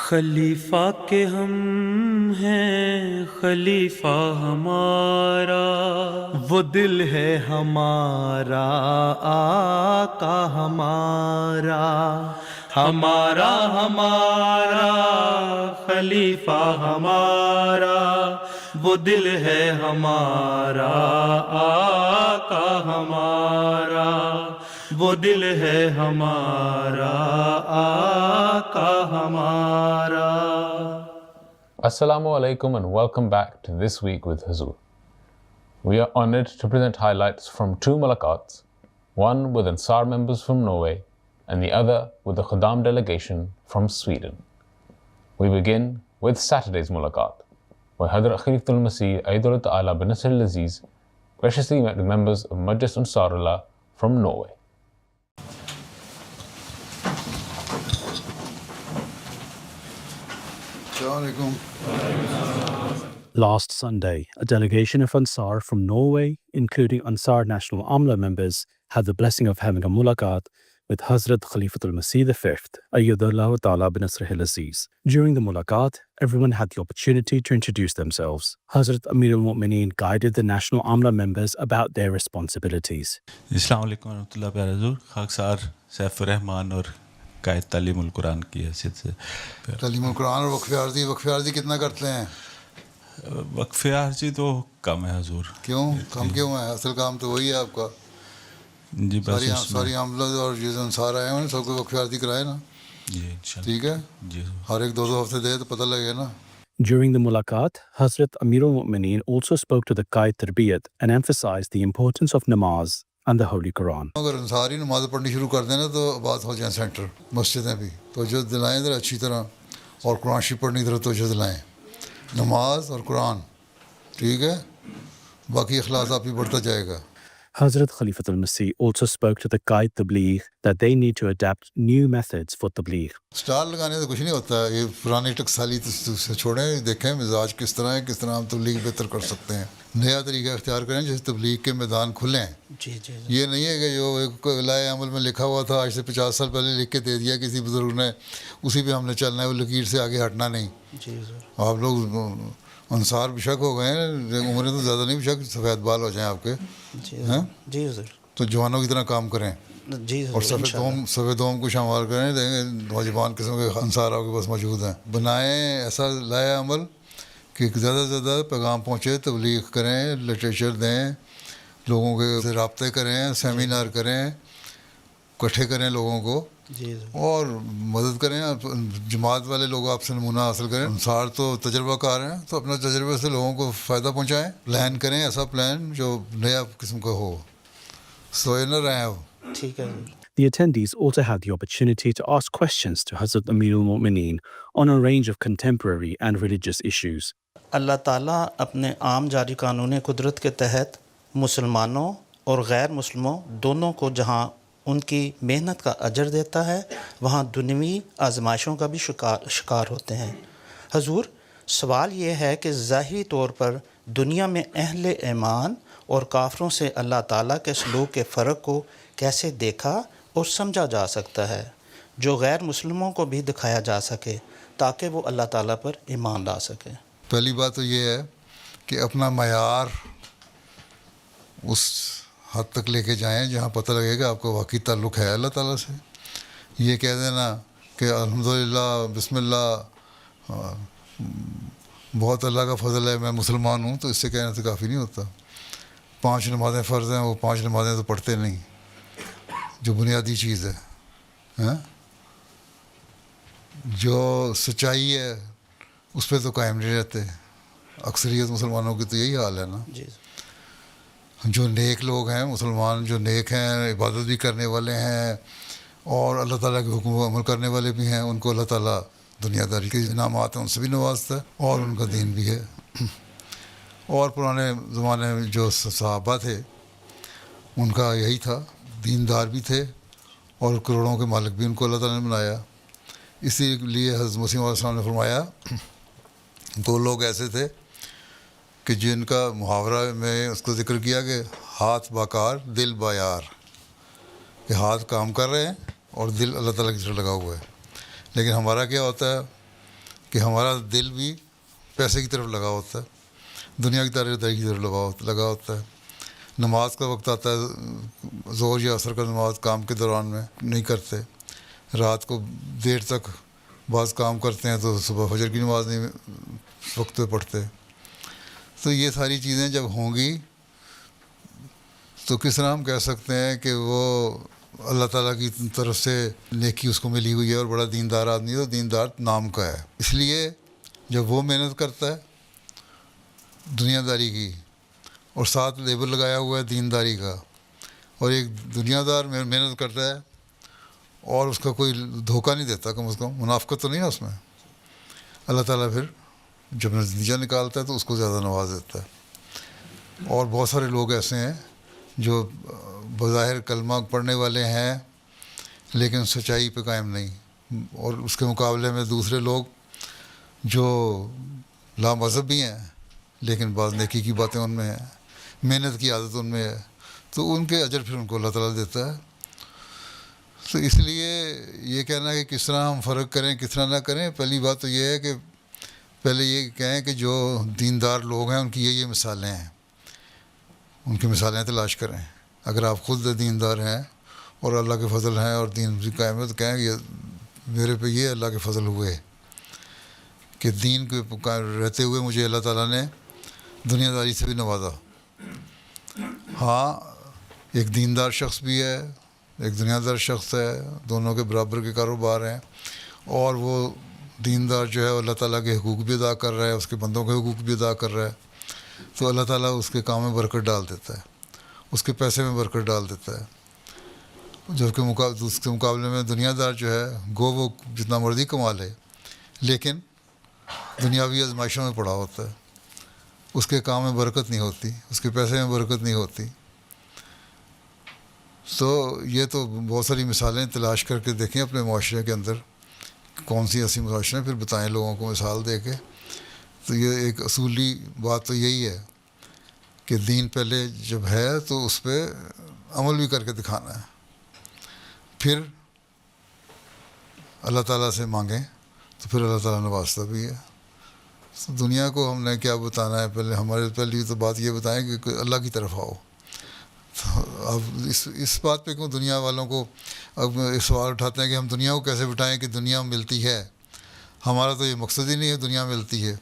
خلیفہ کے ہم ہیں خلیفہ ہمارا، وہ دل ہے ہمارا آقا ہمارا، ہمارا ہمارا خلیفہ ہمارا، وہ دل ہے ہمارا آقا ہمارا، وہ دل ہے ہمارا آقا ہمارا۔ Assalamu alaikum and welcome back to This Week with Huzur. We are honored to present highlights from two mulaqats, one with Ansar members from Norway and the other with the Khuddam delegation from Sweden. We begin with Saturday's mulaqat, where Hadrat Khalifatul Masih Aidullah Ta'ala bin Nasr al-Aziz graciously met with members of Majlis Ansarullah from Norway. Last Sunday, a delegation of Ansar from Norway, including Ansar National Amla members, had the blessing of having a mulaqat with Hazrat Khalifatul Masih V, Ayyadullah Ta'ala bin Nasr al-Aziz. During the mulaqat, everyone had the opportunity to introduce themselves. Hazrat Amir al-Mu'mineen guided the National Amla members about their responsibilities. السلام علیکم ورحمۃ اللہ پیارے حضور، خاکسار safe الرحمان اور قائد تعلیم القرآن کی حیثیت سے تعلیم القرآن اور وقف عارضی کتنا کرتے ہیں؟ وقف عارضی تو کم ہے حضور۔ کیوں کم کیوں ہے؟ اصل کام تو وہی ہے آپ کا۔ جی بس ساری عاملہ اور جو انصار آئے ہیں سب کو وقف عارضی کرائے نا۔ جی انشاءاللہ ٹھیک ہے، جی ہر ایک 2 ہفتے دے تو پتہ لگے نا۔ During the mulaqat, Hazrat Amir al-Mu'mineen also spoke to the Qaid Tarbiyat and emphasized the importance of namaz and the Holy Quran. اگر انصار ہی نماز پڑھنی شروع کر دیں نا تو بات ہو جائیں سینٹر مسجدیں بھی توجہ دلائیں ذرا اچھی طرح، اور قرآن شریف پڑھنے کی طرف توجہ دلائیں، نماز اور قرآن، ٹھیک ہے، باقی اخلاص آپ ہی بڑھتا جائے گا۔ Hazrat Khalifatul Masih also spoke to the Qaid Tabligh that they need to adapt new methods for Tabligh. Stall لگانے سے کچھ نہیں ہوتا، یہ پرانی ٹکسالی سے چھوڑیں، دیکھیں مزاج کس طرح ہے، کس طرح ہم تبلیغ بہتر کر سکتے ہیں، نیا طریقہ اختیار کریں جیسے تبلیغ کے میدان کھلیں۔ یہ نہیں ہے کہ جو ایک لائے عمل میں لکھا ہوا تھا آج سے 50 سال پہلے لکھ کے دے دیا کسی بزرگ نے، اسی پہ ہم نے چلنا ہے، وہ لکیر سے آگے ہٹنا نہیں۔ آپ لوگ انصار بھی شک ہو گئے ہیں، عمریں تو زیادہ نہیں، شک سفید بال ہو جائیں آپ کے، جی حضور، تو جوانوں کی طرح کام کریں جی اور حضور، سفید دوم کو شامل کریں۔ دیکھیں نوجوان قسم کے انصار آپ کے پاس موجود ہیں، بنائیں ایسا لائے عمل کہ زیادہ سے زیادہ پیغام پہنچے، تبلیغ کریں، لٹریچر دیں، لوگوں کے رابطے کریں، سیمینار کریں، اکٹھے کریں لوگوں کو اور مدد کریں، جماعت والے لوگ آپ سے نمونہ حاصل کریں۔ انصار تو تجربہ کار ہیں، تو اپنے تجربے سے لوگوں کو فائدہ پہنچائیں، پلان کریں ایسا پلان جو نیا قسم کا ہو، سوئے نہ رہیں ہو۔ ٹھیک ہے۔ The attendees also had the opportunity to ask questions to Hazrat Amir al-Mu'mineen on a range of contemporary and religious issues. اللہ تعالیٰ اپنے عام جاری قانون قدرت کے تحت مسلمانوں اور غیر مسلموں دونوں کو جہاں ان کی محنت کا اجر دیتا ہے، وہاں دنیوی آزمائشوں کا بھی شکار ہوتے ہیں۔ حضور، سوال یہ ہے کہ ظاہری طور پر دنیا میں اہل ایمان اور کافروں سے اللہ تعالیٰ کے سلوک کے فرق کو کیسے دیکھا اور سمجھا جا سکتا ہے جو غیر مسلموں کو بھی دکھایا جا سکے تاکہ وہ اللہ تعالیٰ پر ایمان لا سکے؟ پہلی بات تو یہ ہے کہ اپنا معیار اس حد تک لے کے جائیں جہاں پتہ لگے گا آپ کو واقعی تعلق ہے اللہ تعالیٰ سے۔ یہ کہہ دینا کہ الحمدللہ بسم اللہ بہت اللہ کا فضل ہے میں مسلمان ہوں، تو اس سے کہنے سے کافی نہیں ہوتا۔ 5 نمازیں فرض ہیں، وہ 5 نمازیں تو پڑھتے نہیں، جو بنیادی چیز ہے، جو سچائی ہے اس پہ تو قائم نہیں رہتے۔ اکثریت مسلمانوں کی تو یہی حال ہے نا۔ جو نیک لوگ ہیں مسلمان، جو نیک ہیں، عبادت بھی کرنے والے ہیں اور اللہ تعالیٰ کے حکم و عمل کرنے والے بھی ہیں، ان کو اللہ تعالیٰ دنیا داری کے انعامات ہیں ان سے بھی نوازتا ہے اور ان کا دین بھی ہے۔ اور پرانے زمانے میں جو صحابہ تھے ان کا یہی تھا، دیندار بھی تھے اور کروڑوں کے مالک بھی ان کو اللہ تعالیٰ نے بنایا۔ اسی لیے حضرت مسیح علیہ السلام نے فرمایا 2 لوگ ایسے تھے کہ جن کا محاورہ میں اس کو ذکر کیا کہ ہاتھ باکار دل بایار، کہ ہاتھ کام کر رہے ہیں اور دل اللہ تعالیٰ کی طرف لگا ہوا ہے۔ لیکن ہمارا کیا ہوتا ہے کہ ہمارا دل بھی پیسے کی طرف لگا ہوتا ہے، دنیا کی طرف لگا ہوتا ہے. نماز کا وقت آتا ہے، ظہر یا عصر کا نماز کام کے دوران میں نہیں کرتے، رات کو دیر تک بعض کام کرتے ہیں تو صبح فجر کی نماز نہیں وقت پہ پڑھتے. تو یہ ساری چیزیں جب ہوں گی تو کس طرح ہم کہہ سکتے ہیں کہ وہ اللہ تعالیٰ کی طرف سے نیکی اس کو ملی ہوئی ہے اور بڑا دیندار آدمی ہے. تو دیندار نام کا ہے، اس لیے جب وہ محنت کرتا ہے دنیا داری کی اور ساتھ لیبل لگایا ہوا ہے دینداری کا، اور ایک دنیا دار محنت کرتا ہے اور اس کا کوئی دھوکہ نہیں دیتا، کم از کم منافقت تو نہیں ہے اس میں، اللہ تعالیٰ پھر جب نتیجہ نکالتا ہے تو اس کو زیادہ نواز دیتا ہے. اور بہت سارے لوگ ایسے ہیں جو بظاہر کلمہ پڑھنے والے ہیں لیکن سچائی پہ قائم نہیں، اور اس کے مقابلے میں دوسرے لوگ جو لامذہب بھی ہیں لیکن بعض نیکی کی باتیں ان میں ہیں، محنت کی عادت ان میں ہے، تو ان کے اجر پھر ان کو اللہ تعالیٰ دیتا ہے. تو اس لیے یہ کہنا کہ کس طرح ہم فرق کریں کس طرح نہ کریں، پہلی بات تو یہ ہے کہ پہلے یہ کہیں کہ جو دیندار لوگ ہیں ان کی یہ مثالیں ہیں، ان کی مثالیں تلاش کریں. اگر آپ خود دیندار ہیں اور اللہ کے فضل ہیں اور دین بھی قائم ہے تو کہیں کہ میرے پہ یہ اللہ کے فضل ہوئے کہ دین کے رہتے ہوئے مجھے اللہ تعالیٰ نے دنیا داری سے بھی نوازا. ہاں ایک دیندار شخص بھی ہے، ایک دنیا دار شخص ہے، دونوں کے برابر کے کاروبار ہیں، اور وہ دیندار جو ہے اللہ تعالیٰ کے حقوق بھی ادا کر رہا ہے، اس کے بندوں کے حقوق بھی ادا کر رہا ہے، تو اللہ تعالیٰ اس کے کام میں برکت ڈال دیتا ہے، اس کے پیسے میں برکت ڈال دیتا ہے. جبکہ اس کے مقابلے میں دنیا دار جو ہے گو وہ جتنا مرضی کما لے لیکن دنیاوی آزمائشوں میں پڑا ہوتا ہے، اس کے کام میں برکت نہیں ہوتی، اس کے پیسے میں برکت نہیں ہوتی. تو یہ تو بہت ساری مثالیں تلاش کر کے دیکھیں اپنے معاشرے کے اندر کون سی ایسی معاشرے، پھر بتائیں لوگوں کو مثال دے کے. تو یہ ایک اصولی بات تو یہی ہے کہ دین پہلے جب ہے تو اس پہ عمل بھی کر کے دکھانا ہے، پھر اللہ تعالیٰ سے مانگیں تو پھر اللہ تعالیٰ نوازتا بھی ہے. تو دنیا کو ہم نے کیا بتانا ہے، پہلے ہمارے پہلی تو بات یہ بتائیں کہ اللہ کی طرف آؤ. تو اب اس بات پہ کیوں دنیا والوں کو اب سوال اٹھاتے ہیں کہ ہم دنیا کو کیسے بتائیں کہ دنیا ملتی ہے. ہمارا تو یہ مقصد ہی نہیں ہے دنیا ملتی ہے،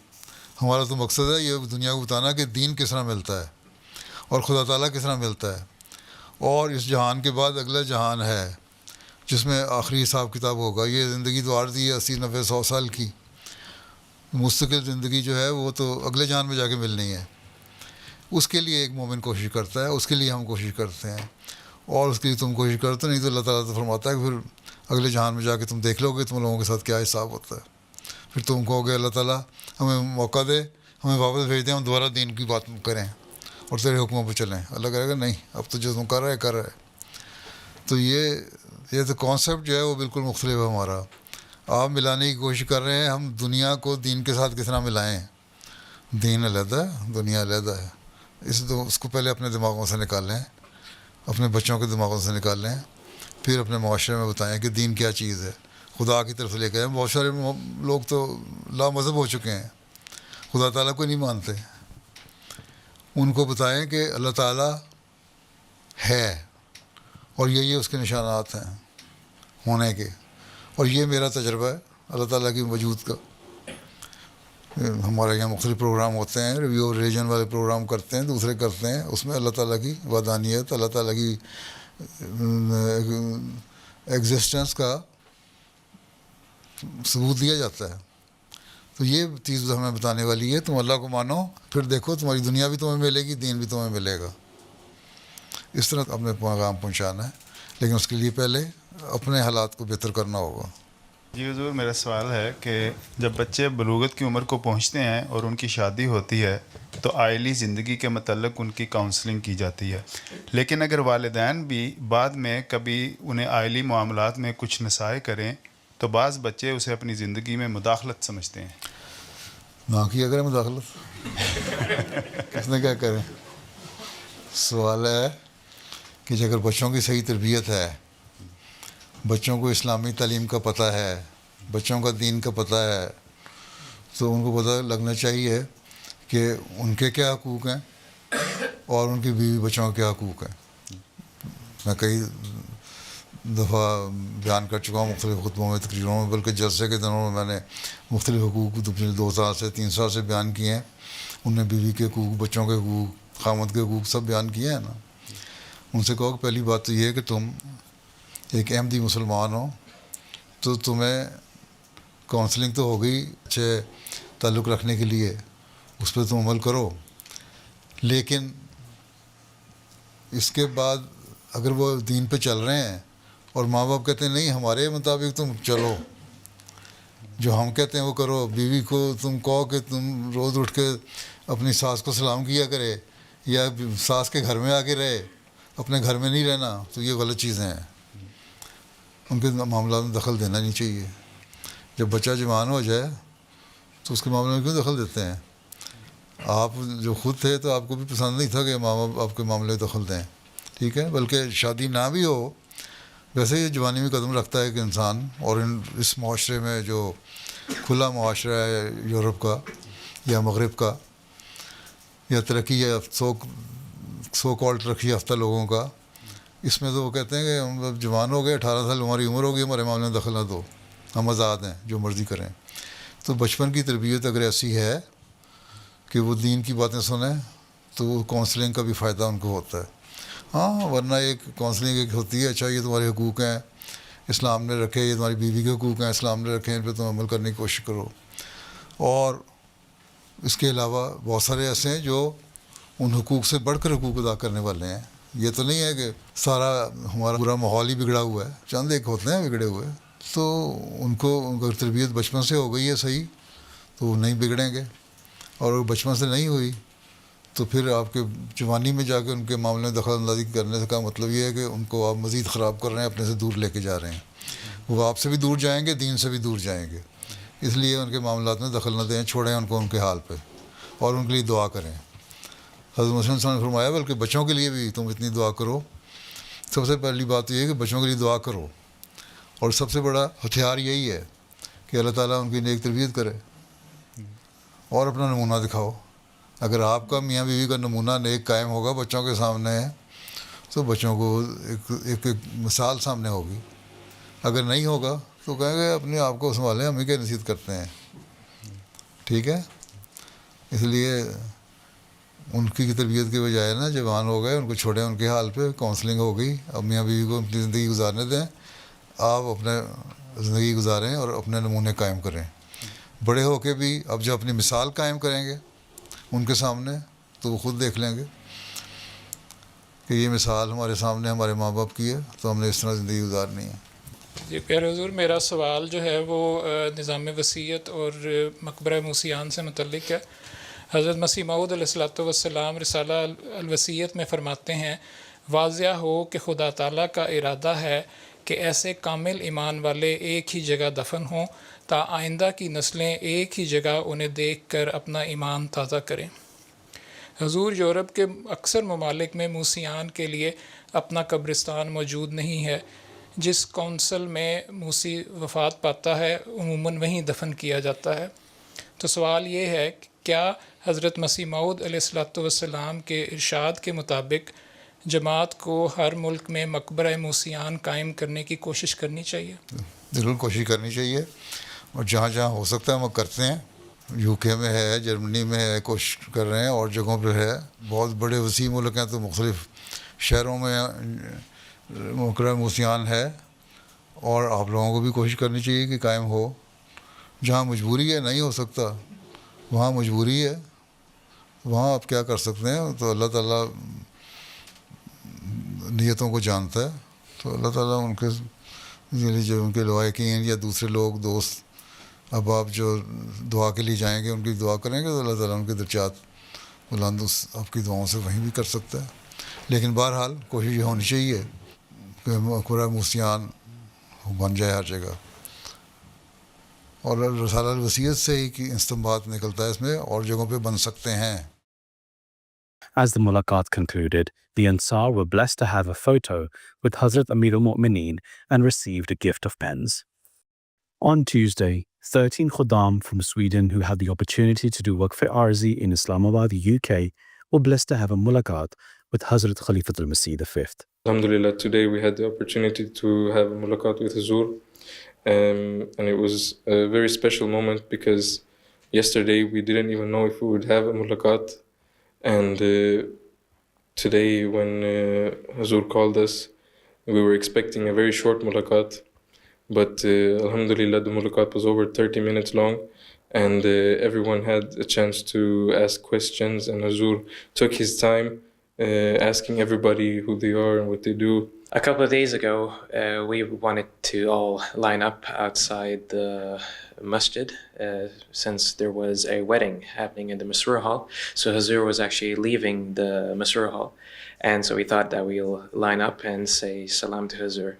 ہمارا تو مقصد ہے یہ دنیا کو بتانا کہ دین کس طرح ملتا ہے اور خدا تعالیٰ کس طرح ملتا ہے، اور اس جہان کے بعد اگلا جہان ہے جس میں آخری حساب کتاب ہوگا. یہ زندگی تو عارضی ہے 80 90 100 سال کی، مستقل زندگی جو ہے وہ تو اگلے جہان میں جا کے ملنی ہے. اس کے لیے ایک مومن کوشش کرتا ہے، اس کے لیے ہم کوشش کرتے ہیں، اور اس کے لیے تم کوشش کرتے نہیں تو اللہ تعالیٰ تو فرماتا ہے کہ پھر اگلے جہان میں جا کے تم دیکھ لو گے تم لوگوں کے ساتھ کیا حساب ہوتا ہے. پھر تم کہو گے اللہ تعالیٰ ہمیں موقع دے، ہمیں واپس بھیج دیں، ہم دوبارہ دین کی بات کریں اور تیرے حکموں پہ چلیں. اللہ کہے گا نہیں، اب تو جو تم کر رہے. تو یہ تو کانسیپٹ جو ہے وہ بالکل مختلف ہے ہمارا. آپ ملانے کی کوشش کر رہے ہیں ہم دنیا کو دین کے ساتھ کس طرح ملائیں. دین علیحدہ ہے، دنیا علیحدہ ہے. اس کو پہلے اپنے دماغوں سے نکالیں، اپنے بچوں کے دماغوں سے نکالیں، پھر اپنے معاشرے میں بتائیں کہ دین کیا چیز ہے، خدا کی طرف سے لے کے آئیں. بہت سارے لوگ تو لامذہب ہو چکے ہیں، خدا تعالیٰ کو نہیں مانتے. ان کو بتائیں کہ اللہ تعالیٰ ہے اور یہ اس کے نشانات ہیں ہونے کے، اور یہ میرا تجربہ ہے اللہ تعالیٰ کی وجود کا. ہمارے یہاں مختلف پروگرام ہوتے ہیں، ریویو ریلیجن والے پروگرام کرتے ہیں، دوسرے کرتے ہیں، اس میں اللہ تعالیٰ کی وحدانیت، اللہ تعالیٰ کی ایگزسٹنس کا ثبوت دیا جاتا ہے. تو یہ چیز ہمیں بتانے والی ہے تم اللہ کو مانو، پھر دیکھو تمہاری دنیا بھی تمہیں ملے گی، دین بھی تمہیں ملے گا. اس طرح اپنے پیغام پہنچانا ہے، لیکن اس کے لیے پہلے اپنے حالات کو بہتر کرنا ہوگا. جی حضور، میرا سوال ہے کہ جب بچے بلوغت کی عمر کو پہنچتے ہیں اور ان کی شادی ہوتی ہے تو آئلی زندگی کے متعلق ان کی کاؤنسلنگ کی جاتی ہے، لیکن اگر والدین بھی بعد میں کبھی انہیں آئلی معاملات میں کچھ نصائح کریں تو بعض بچے اسے اپنی زندگی میں مداخلت سمجھتے ہیں. نہ کیا کریں مداخلت، کس نے کیا کریں. سوال ہے کہ اگر بچوں کی صحیح تربیت ہے، بچوں کو اسلامی تعلیم کا پتہ ہے، بچوں کا دین کا پتہ ہے، تو ان کو پتہ لگنا چاہیے کہ ان کے کیا حقوق ہیں اور ان کی بیوی بچوں کے کیا حقوق ہیں. میں کئی دفعہ بیان کر چکا ہوں مختلف خطبوں میں، تقریروں میں، بلکہ جلسے کے دنوں میں نے مختلف حقوق پچھلے 2 سال سے 3 سال سے بیان کیے ہیں. ان نے بیوی کے حقوق، بچوں کے حقوق، خامد کے حقوق سب بیان کیے ہیں نا. ان سے کہو کہ پہلی بات تو یہ ہے کہ تم ایک احمدی مسلمان ہو تو تمہیں کونسلنگ تو ہو گئی اچھے تعلق رکھنے کے لیے، اس پہ تم عمل کرو، لیکن اس کے بعد اگر وہ دین پہ چل رہے ہیں اور ماں باپ کہتے ہیں نہیں ہمارے مطابق تم چلو، جو ہم کہتے ہیں وہ کرو، بیوی کو تم کہو کہ تم روز اٹھ کے اپنی ساس کو سلام کیا کرے یا ساس کے گھر میں آ کے رہے، اپنے گھر میں نہیں رہنا، تو یہ غلط چیزیں ہیں. ان کے معاملات میں دخل دینا نہیں چاہیے. جب بچہ جوان ہو جائے تو اس کے معاملے میں کیوں دخل دیتے ہیں؟ آپ جو خود تھے تو آپ کو بھی پسند نہیں تھا کہ ماں باپ آپ کے معاملے میں دخل دیں، ٹھیک ہے. بلکہ شادی نہ بھی ہو، ویسے یہ جوانی میں قدم رکھتا ہے کہ انسان، اور اس معاشرے میں جو کھلا معاشرہ ہے یورپ کا یا مغرب کا یا ترقی یا سو کال ترقی یافتہ لوگوں کا، اس میں تو وہ کہتے ہیں کہ ہم جوان ہو گئے، 18 سال ہماری عمر ہوگی، ہمارے معاملے میں دخل نہ دو، ہم آزاد ہیں جو مرضی کریں. تو بچپن کی تربیت اگر ایسی ہے کہ وہ دین کی باتیں سنیں تو کونسلنگ کا بھی فائدہ ان کو ہوتا ہے. ہاں ورنہ ایک کونسلنگ ایک ہوتی ہے، اچھا یہ تمہارے حقوق ہیں اسلام نے رکھے، یہ تمہاری بیوی کے حقوق ہیں اسلام نے رکھے، ان پہ تم عمل کرنے کی کوشش کرو. اور اس کے علاوہ بہت سارے ایسے ہیں جو ان حقوق سے بڑھ کر حقوق ادا کرنے والے ہیں. یہ تو نہیں ہے کہ سارا ہمارا پورا ماحول ہی بگڑا ہوا ہے، چند ایک ہوتے ہیں بگڑے ہوئے، تو ان کو تربیت بچپن سے ہو گئی ہے صحیح تو وہ نہیں بگڑیں گے. اور اگر بچپن سے نہیں ہوئی تو پھر آپ کے جوانی میں جا کے ان کے معاملے میں دخل اندازی کرنے کا مطلب یہ ہے کہ ان کو آپ مزید خراب کر رہے ہیں، اپنے سے دور لے کے جا رہے ہیں. وہ آپ سے بھی دور جائیں گے، دین سے بھی دور جائیں گے. اس لیے ان کے معاملات میں دخل نہ دیں، چھوڑیں ان کو ان کے حال پہ اور ان کے لیے دعا کریں. حضرت مسلم صلی اللہ علیہ وسلم نے فرمایا بلکہ بچوں کے لیے بھی تم اتنی دعا کرو. سب سے پہلی بات یہ ہے کہ بچوں کے لیے دعا کرو، اور سب سے بڑا ہتھیار یہی ہے کہ اللہ تعالیٰ ان کی نیک تربیت کرے اور اپنا نمونہ دکھاؤ. اگر آپ کا میاں بیوی کا نمونہ نیک قائم ہوگا بچوں کے سامنے تو بچوں کو ایک مثال سامنے ہوگی. اگر نہیں ہوگا تو کہیں گے اپنے آپ کو سنبھالیں، ہم ہی کیا نصیحت کرتے ہیں، ٹھیک ہے. اس لیے ان کی تربیت کے بجائے نا جوان ہو گئے ان کو چھوڑیں ان کے حال پہ، کونسلنگ ہو گئی، اب میاں بیوی کو اپنی زندگی گزارنے دیں، آپ اپنے زندگی گزاریں اور اپنے نمونے قائم کریں. بڑے ہو کے بھی اب جب اپنی مثال قائم کریں گے ان کے سامنے تو وہ خود دیکھ لیں گے کہ یہ مثال ہمارے سامنے ہمارے ماں باپ کی ہے تو ہم نے اس طرح زندگی گزارنی ہے. جی پیارے حضور، میرا سوال جو ہے وہ نظام وصیت اور مقبرہ موسیان سے متعلق ہے. حضرت مسیح موعود علیہ الصلوۃ والسلام رسالہ الوصیت میں فرماتے ہیں واضح ہو کہ خدا تعالیٰ کا ارادہ ہے کہ ایسے کامل ایمان والے ایک ہی جگہ دفن ہوں تا آئندہ کی نسلیں ایک ہی جگہ انہیں دیکھ کر اپنا ایمان تازہ کریں. حضور، یورپ کے اکثر ممالک میں موسیان کے لیے اپنا قبرستان موجود نہیں ہے. جس کونسل میں موسی وفات پاتا ہے عموماً وہیں دفن کیا جاتا ہے. تو سوال یہ ہے کہ کیا حضرت مسیح موعود علیہ الصلوۃ والسلام کے ارشاد کے مطابق جماعت کو ہر ملک میں مقبرہ موسیان قائم کرنے کی کوشش کرنی چاہیے؟ ضرور کوشش کرنی چاہیے، اور جہاں جہاں ہو سکتا ہے وہ کرتے ہیں. یو کے میں ہے، جرمنی میں ہے، کوشش کر رہے ہیں، اور جگہوں پہ ہے. بہت بڑے وسیع ملک ہیں تو مختلف شہروں میں مقبرہ موسیان ہے، اور آپ لوگوں کو بھی کوشش کرنی چاہیے کہ قائم ہو. جہاں مجبوری ہے نہیں ہو سکتا وہاں مجبوری ہے، وہاں آپ کیا کر سکتے ہیں. تو اللہ تعالیٰ نیتوں کو جانتا ہے، تو اللہ تعالیٰ ان کے جو ان کے لوائقین یا دوسرے لوگ دوست احباب جو دعا کے لیے جائیں گے ان کی دعا کریں گے تو اللہ تعالیٰ ان کے درجات بلند آپ کی دعاؤں سے وہیں بھی کر سکتا ہے. لیکن بہرحال کوشش یہ ہونی چاہیے کہ مقبرہ موسیان بن جائے ہر جگہ، اور رسالہ الوصیت سے ہی کہ استنباط نکلتا ہے اس میں، اور جگہوں پہ بن سکتے ہیں. As the mulaqat concluded, the Ansar were blessed to have a photo with Hazrat Amir al-Mu'mineen and received a gift of pens. On Tuesday, 13 Khuddam from Sweden who had the opportunity to do Waqf Arzi in Islamabad, UK, were blessed to have a mulaqat with Hazrat Khalifatul Masih V. Alhamdulillah, today we had the opportunity to have a mulaqat with Huzur, and it was a very special moment because yesterday we didn't even know if we would have a mulaqat, and today when Huzur called us, we were expecting a very short mulaqat, but Alhamdulillah the mulaqat was over 30 minutes long, and everyone had a chance to ask questions, and Huzur took his time asking everybody who they are and what they do. A couple of days ago, we wanted to all line up outside the masjid since there was a wedding happening in the Masroor hall. So Huzur was actually leaving the Masroor hall. And so we thought that we'll line up and say salam to Huzur.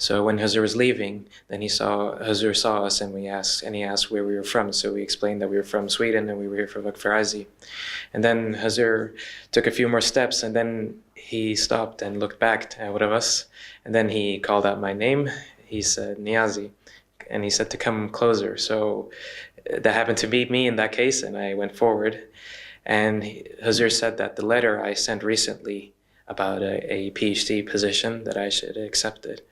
So when Huzur was leaving, then Huzur saw us and he asked where we were from. So we explained that we were from Sweden and we were here for Waqf Arzi. And then Huzur took a few more steps and then he stopped and looked back at one of us. And then he called out my name. He said, Niazi. And he said to come closer. So that happened to be me in that case, and I went forward. And Huzur said that the letter I sent recently about a PhD position that I should accept it.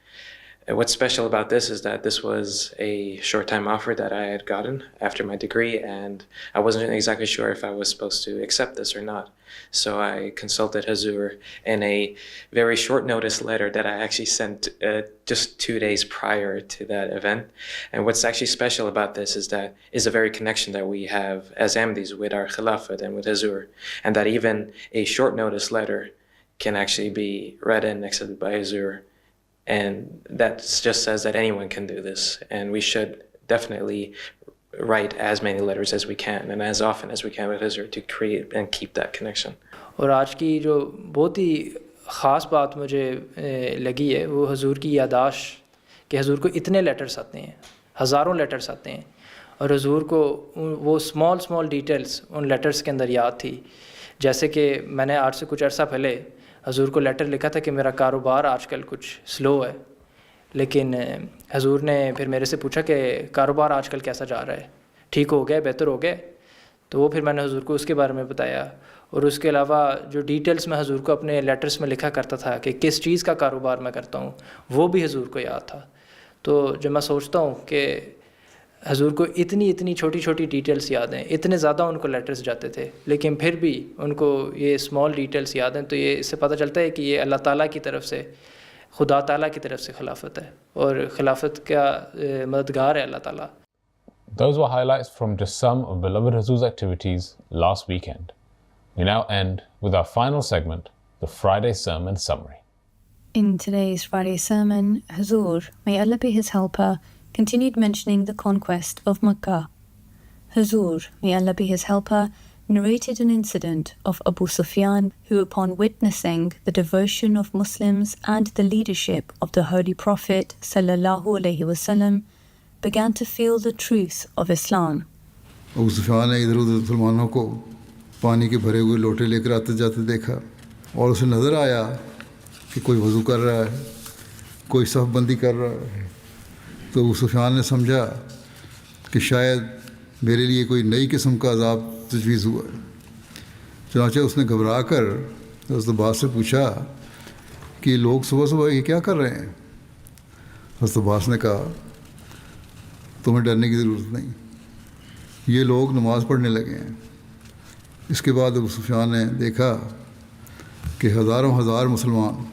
What's special about this is that this was a short-time offer that I had gotten after my degree, and I wasn't exactly sure if I was supposed to accept this or not. So I consulted Huzur in a very short notice letter that I actually sent just 2 days prior to that event. And what's actually special about this is that is a very connection that we have as Ahmadis with our Khilafat and with Huzur, and that even a short notice letter can actually be read and accepted by Huzur. And that just says that anyone can do this, and we should definitely write as many letters as we can and as often as we can with Huzur to create and keep that connection. اور آج کی جو بہت ہی خاص بات مجھے لگی ہے وہ حضور کی یادداشت کہ حضور کو اتنے لیٹرز آتے ہیں، ہزاروں لیٹرز آتے ہیں، اور حضور کو وہ اسمال ڈیٹیلز ان لیٹرز کے اندر یاد تھی. جیسے کہ میں نے آج سے کچھ عرصہ پہلے حضور کو لیٹر لکھا تھا کہ میرا کاروبار آج کل کچھ سلو ہے، لیکن حضور نے پھر میرے سے پوچھا کہ کاروبار آج کل کیسا جا رہا ہے، ٹھیک ہو گیا، بہتر ہو گیا؟ تو وہ پھر میں نے حضور کو اس کے بارے میں بتایا. اور اس کے علاوہ جو ڈیٹیلز میں حضور کو اپنے لیٹرز میں لکھا کرتا تھا کہ کس چیز کا کاروبار میں کرتا ہوں، وہ بھی حضور کو یاد تھا. تو جب میں سوچتا ہوں کہ حضور کو اتنی چھوٹی ڈیٹیلز یاد ہیں، اتنے زیادہ ان کو لیٹرز جاتے تھے، لیکن پھر بھی ان کو یہ اسمال ڈیٹیلز یاد ہیں، تو یہ اس سے پتہ چلتا ہے کہ یہ اللہ تعالیٰ کی طرف سے، خدا تعالیٰ کی طرف سے خلافت ہے، اور خلافت کا مددگار ہے اللہ تعالیٰ. Those were highlights from just some of beloved Huzur's activities last weekend. We now end with our final segment, the Friday Sermon Summary. In today's Friday sermon, Huzur, may Allah be his helper, continued mentioning the conquest of Makkah. Huzur, may Allah be his helper, narrated an incident of Abu Sufyan, who upon witnessing the devotion of Muslims and the leadership of the Holy Prophet ﷺ, began to feel the truth of Islam. ابو سفیان نے ادھر ادھر مسلمانوں کو پانی کے بھرے ہوئے لوٹے لے کر آتے جاتے دیکھا، اور اسے نظر آیا کہ کوئی وضو کر رہا ہے، کوئی صف بندی کر رہا ہے. تو ابو سفیان نے سمجھا کہ شاید میرے لیے کوئی نئی قسم کا عذاب تجویز ہوا ہے. چنانچہ اس نے گھبرا کر حضرت عباس سے پوچھا کہ یہ لوگ صبح صبح یہ کیا کر رہے ہیں؟ حضرت عباس نے کہا تمہیں ڈرنے کی ضرورت نہیں، یہ لوگ نماز پڑھنے لگے ہیں. اس کے بعد ابو سفیان نے دیکھا کہ ہزار مسلمان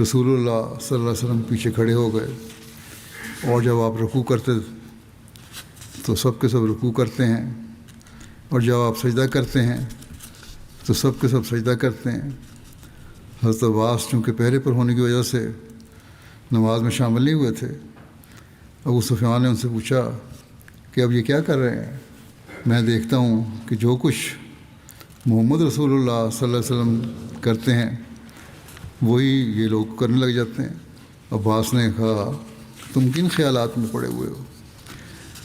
رسول اللہ صلی اللہ علیہ وسلم پیچھے کھڑے ہو گئے، اور جب آپ رکوع کرتے تو سب کے سب رکوع کرتے ہیں، اور جب آپ سجدہ کرتے ہیں تو سب کے سب سجدہ کرتے ہیں. حضرت عباس چونکہ پہرے پر ہونے کی وجہ سے نماز میں شامل نہیں ہوئے تھے. ابو سفیان نے ان سے پوچھا کہ اب یہ کیا کر رہے ہیں؟ میں دیکھتا ہوں کہ جو کچھ محمد رسول اللہ صلی اللہ علیہ وسلم کرتے ہیں وہی یہ لوگ کرنے لگ جاتے ہیں. عباس نے کہا تم کن خیالات میں پڑے ہوئے ہو؟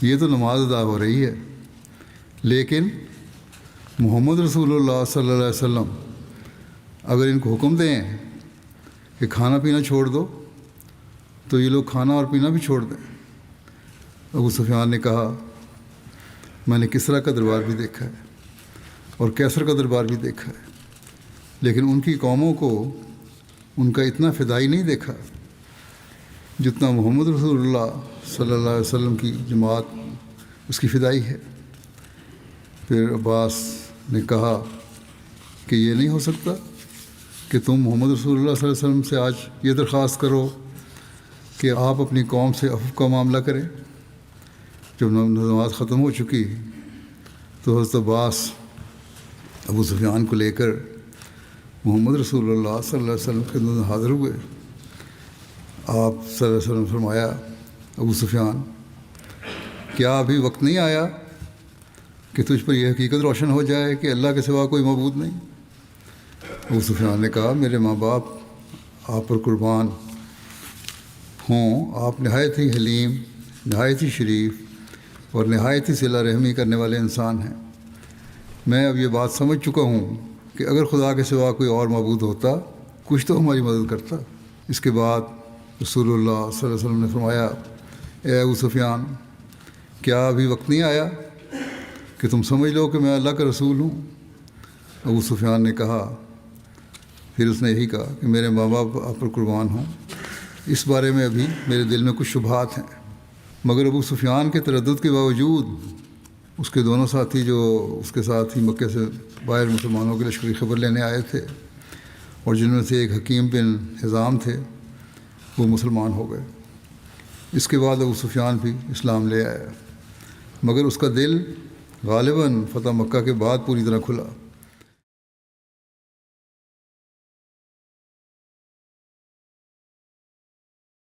یہ تو نماز ادا ہو رہی ہے، لیکن محمد رسول اللہ صلی اللہ علیہ وسلم اگر ان کو حکم دیں کہ کھانا پینا چھوڑ دو تو یہ لوگ کھانا اور پینا بھی چھوڑ دیں، ابو سفیان نے کہا میں نے کسریٰ کا دربار بھی دیکھا ہے اور کیسر کا دربار بھی دیکھا ہے، لیکن ان کی قوموں کو ان کا اتنا فدائی نہیں دیکھا جتنا محمد رسول اللہ صلی اللہ علیہ وسلم کی جماعت اس کی فدائی ہے۔ پھر عباس نے کہا کہ یہ نہیں ہو سکتا کہ تم محمد رسول اللہ صلی اللہ علیہ وسلم سے آج یہ درخواست کرو کہ آپ اپنی قوم سے عفو کا معاملہ کریں۔ جب نماز ختم ہو چکی تو حضرت عباس ابو سفیان کو لے کر محمد رسول اللہ صلی اللہ علیہ وسلم کے خدمت میں حاضر ہوئے۔ آپ صلی اللہ علیہ وسلم نے فرمایا ابو سفیان کیا ابھی وقت نہیں آیا کہ تجھ پر یہ حقیقت روشن ہو جائے کہ اللہ کے سوا کوئی معبود نہیں؟ ابو سفیان نے کہا میرے ماں باپ آپ پر قربان ہوں، آپ نہایت ہی حلیم، نہایت ہی شریف اور نہایت ہی صلہ رحمی کرنے والے انسان ہیں۔ میں اب یہ بات سمجھ چکا ہوں کہ اگر خدا کے سوا کوئی اور معبود ہوتا کچھ تو ہماری مدد کرتا۔ اس کے بعد رسول اللہ صلی اللہ علیہ وسلم نے فرمایا اے ابو سفیان کیا ابھی وقت نہیں آیا کہ تم سمجھ لو کہ میں اللہ کا رسول ہوں؟ ابو سفیان نے کہا، پھر اس نے یہی کہا کہ میرے ماں باپ آپ پر قربان ہوں، اس بارے میں ابھی میرے دل میں کچھ شبہات ہیں۔ مگر ابو سفیان کے تردد کے باوجود اس کے دونوں ساتھی جو اس کے ساتھ ہی مکے سے باہر مسلمانوں کے لشکری خبر لینے آئے تھے اور جن میں سے ایک حکیم بن حزام تھے، وہ مسلمان ہو گئے۔ اس کے بعد ابو سفیان بھی اسلام لے آیا، مگر اس کا دل غالباً فتح مکہ کے بعد پوری طرح کھلا۔